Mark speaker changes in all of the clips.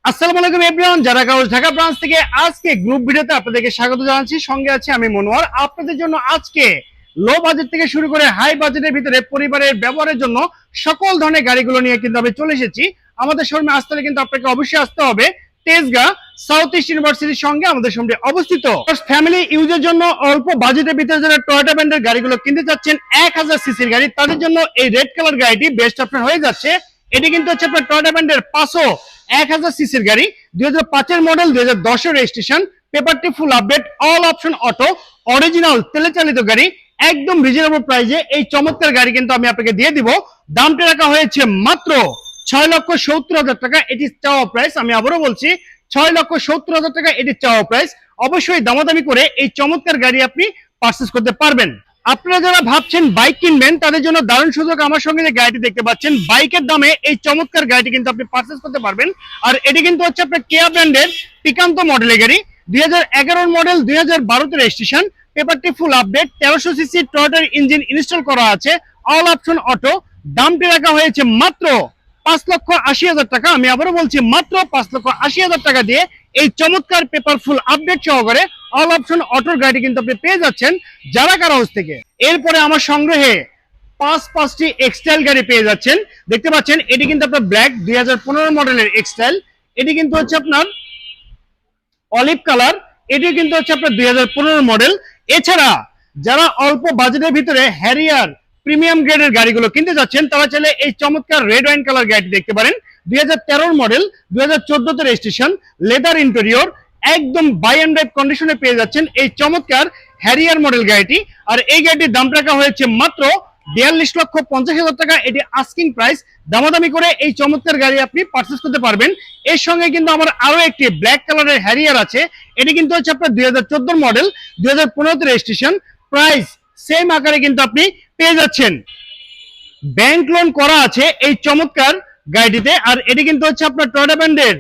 Speaker 1: আসসালামু আলাইকুম এভরিওয়ান, যারা কাগজ ঢাকা ব্রাঞ্চ থেকে আজকে গ্রুপ ভিডিওতে আপনাদেরকে স্বাগত জানাচ্ছি। সঙ্গে আছি আমি মনোয়ার। আপনাদের জন্য আজকে লো বাজেট থেকে শুরু করে হাই বাজেটের ভিতরে পরিবারের ব্যবহারের জন্য সকল ধরনের গাড়িগুলো নিয়ে কিন্তু আমি চলে এসেছি। আমাদের শোরুমে আসতে হলে কিন্তু আপনাকে অবশ্যই আসতে হবে তেজগাঁ সাউথ ইস্ট ইউনিভার্সিটির সঙ্গে আমাদের শোরুমটি অবস্থিত। ফ্যামিলি ইউজের জন্য অল্প বাজেটের ভিতরে যারা টয়োটা ব্র্যান্ডের গাড়িগুলো কিনতে চাচ্ছেন 1000 সিসির গাড়ি, তাদের জন্য এই রেড কালার গাড়িটি বেস্ট অপশন হয়ে যাচ্ছে। এটি কিন্তু হচ্ছে আপনার টয়োটা ব্র্যান্ডের 1000 সিসির গাড়ি, 2005 এর মডেল, 2010 এর রেজিস্ট্রেশন, পেপারটি full update, all option auto, original তেলে চালিত গাড়ি, একদম রিজনেবল প্রাইসে এই চমৎকার গাড়ি কিন্তু আমি আপনাকে দিয়ে দিব। দামটি রাখা হয়েছে মাত্র 6,70,000 টাকা। এটি চাওয়া প্রাইস, আমি আবারও বলছি 6,70,000 টাকা এটি চাওয়া প্রাইস। অবশ্যই দামাদামি করে এই চমৎকার গাড়ি আপনি পারচেজ করতে পারবেন। আপনারা যারা ভাবছেন বাইক কিনবেন তাদের জন্য দারুণ সুযোগ। আমার সঙ্গে যে গাড়িটি দেখতে পাচ্ছেন, বাইকের দামে এই চমৎকার গাড়িটি কিন্তু আপনি পারচেজ করতে পারবেন। আর এটি কিন্তু হচ্ছে আপনার কেয়া ব্র্যান্ডের পিকান্ত মডেলের গাড়ি, 2011 মডেল, 2012 রেজিস্ট্রেশন, পেপারটি ফুল আপডেট, 1300 সিসি টয়োটার ইঞ্জিন ইনস্টল করা আছে, অল অপশন অটো। দামটি রাখা হয়েছে মাত্র 5,80,000 টাকা। আমি আবারও বলছি মাত্র 5,80,000 টাকা দিয়ে এই চমৎকার পেপার ফুল আপডেট সহকারে অল অপশন অটোর গাড়ি কিন্তু আপনি পেয়ে যাচ্ছেন যারা কার হাউস থেকে। এরপরে আমার সংগ্রহে পাঁচটি এক্সটাইল গাড়ি পেয়ে যাচ্ছেন। দেখতে পাচ্ছেন এটি কিন্তু আপনার ব্ল্যাক 2015 মডেলের এক্সটাইল, এটি কিন্তু হচ্ছে আপনার অলিভ কালার, এটি কিন্তু হচ্ছে আপনার 2015 মডেল। এছাড়া যারা অল্প বাজেটের ভিতরে হ্যারিয়ার প্রিমিয়াম গ্রেডের গাড়িগুলো কিনতে যাচ্ছেন তারা চাইলে এই চমৎকার রেড ওয়াইন কালার গাড়িটি দেখতে পারেন, 2013 মডেল, 2014 রেজিস্ট্রেশন, লেদার ইন্টেরিয়র, একদম বাই অ্যান্ড ড্রাইভ কন্ডিশনে পেয়ে যাচ্ছেন এই চমৎকার হ্যারিয়ার মডেল গাড়িটি। আর এই গাড়িটির দাম রাখা হয়েছে মাত্র 42,50,000 টাকা। এটি আস্কিং প্রাইস। দামাদামি করে এই চমৎকার গাড়ি আপনি পারচেজ করতে পারবেন। এর সঙ্গে কিন্তু আমার আরো একটি ব্ল্যাক কালারের হ্যারিয়ার আছে, এটি কিন্তু হচ্ছে আপনার 2014 মডেল, 2015 রেজিস্ট্রেশন, প্রাইস সেম আকারে কিন্তু আপনি পেয়ে যাচ্ছেন। ব্যাংক লোন করা আছে এই চমৎকার গাড়িটিতে। আর এটি কিন্তু হচ্ছে আপনার টয়োটা ব্র্যান্ডের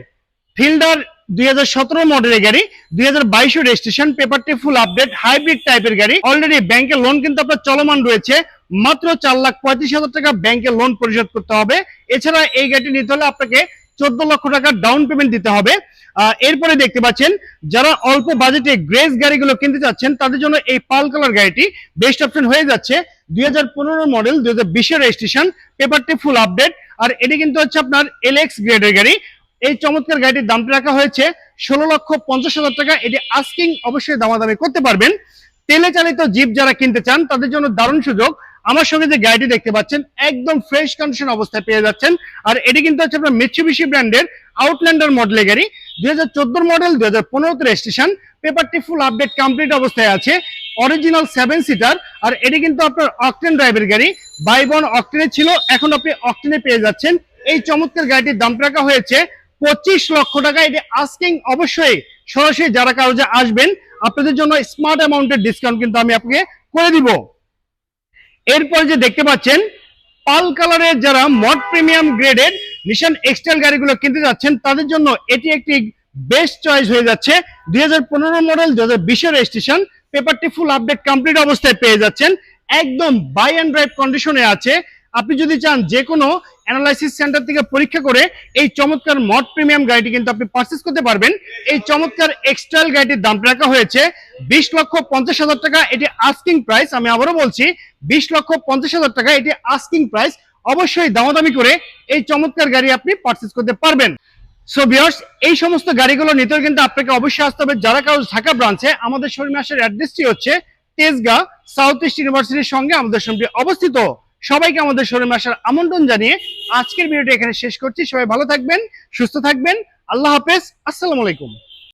Speaker 1: ফিল্ডার 2017 মডেলের গাড়ি, 2022 রেজিস্ট্রেশন, পেপারটি ফুল আপডেট, হাইব্রিড টাইপের গাড়ি। অলরেডি ব্যাংকের লোন কিন্তু আপনার চলমান রয়েছে। মাত্র 4,35,000 টাকা ব্যাংকে লোন পরিশোধ করতে হবে। এছাড়া এই গাড়িটি নিতে হলে আপনাকে 14 লক্ষ টাকা ডাউন পেমেন্ট দিতে হবে। এরপরে দেখতে পাচ্ছেন যারা অল্প বাজেটে গ্রেস গাড়িগুলো কিনতে চাচ্ছেন তাদের জন্য এই পাল কালার গাড়িটি বেস্ট অপশন হয়ে যাচ্ছে। 2015 মডেল, 2020 রেজিস্ট্রেশন, পেপারটি ফুল আপডেট। আর এটি কিন্তু হচ্ছে আপনার এলএক্স গ্রেডের গাড়ি। এই চমৎকার গাড়িটির দামটা রাখা হয়েছে 16,50,000 টাকা। এটি আস্কিং, অবশ্যই দামাদামি করতে পারবেন। তেলে চালিত জিপ যারা কিনতে চান তাদের জন্য দারুণ সুযোগ। আমার সঙ্গে যে গাড়িটি দেখতে পাচ্ছেন একদম ফ্রেশ কন্ডিশন অবস্থায় পেয়ে যাচ্ছেন। আর এটি কিন্তু হচ্ছে আপনার মিৎসুবিশি ব্র্যান্ডের আউটল্যান্ডার মডেলের গাড়ি, 2014 মডেল, 2015 রেজিস্ট্রেশন, পেপারটি ফুল আপডেট কমপ্লিট অবস্থায় আছে, অরিজিনাল 7 সিটার। আর এটি কিন্তু আপনার অকটেন ড্রাইভের গাড়ি, বাই ওয়ান অকটেনে ছিল, এখন আপনি অকটেনে পেয়ে যাচ্ছেন। এই চমৎকার গাড়িটির দাম রাখা হয়েছে 25 লক্ষ টাকা। এটি আস্কিং। অবশ্যই সরাসরি যারা কাগজে আসবেন আপনাদের জন্য স্মার্ট অ্যামাউন্টের ডিসকাউন্ট কিন্তু আমি আপনাকে করে দিব। এরপর যে দেখতে পাচ্ছেন পাল কালারের যারা মড প্রিমিয়াম গ্রেডের নিশান এক্সটাইল গাড়িগুলো কিনতে যাচ্ছেন তাদের জন্য এটি একটি বেস্ট চয়েস হয়ে যাচ্ছে। 2015 মডেল, 2020 রেজিস্ট্রেশন, পেপারটি ফুল আপডেট কমপ্লিট অবস্থায় পেয়ে যাচ্ছেন, একদম বাই অ্যান্ড ড্রাইভ কন্ডিশনে আছে। আপনি যদি চান যে কোনো অ্যানালাইসিস সেন্টার থেকে পরীক্ষা করে এই চমৎকার মড প্রিমিয়াম গাড়িটি কিন্তু আপনি পারচেজ করতে পারবেন। এই চমৎকার এক্সটাইল গাড়িটির দাম রাখা হয়েছে 20,50,000 টাকা। এটি আস্কিং প্রাইস। আমি আবারও বলছি 20,50,000 টাকা এটি আস্কিং প্রাইস। অবশ্যই দামাদামি করে এই চমৎকার গাড়ি আপনি পারচেজ করতে পারবেন। সো ভিউয়ার্স, এই সমস্ত গাড়িগুলো নিতেও কিন্তু আপনাকে অবশ্যই আসতে হবে যারা কাগজ ঢাকা ব্রাঞ্চে। আমাদের শোরুমে আসার অ্যাড্রেসটি হচ্ছে তেজগাঁ সাউথ ইস্ট ইউনিভার্সিটির সঙ্গে আমাদের শোরুমটি অবস্থিত। সবাইকে আমাদের শোরুমে আসার আমন্ত্রণ জানিয়ে আজকের ভিডিওটি এখানে শেষ করছি। সবাই ভালো থাকবেন, সুস্থ থাকবেন। আল্লাহ হাফেজ। আসসালামু আলাইকুম।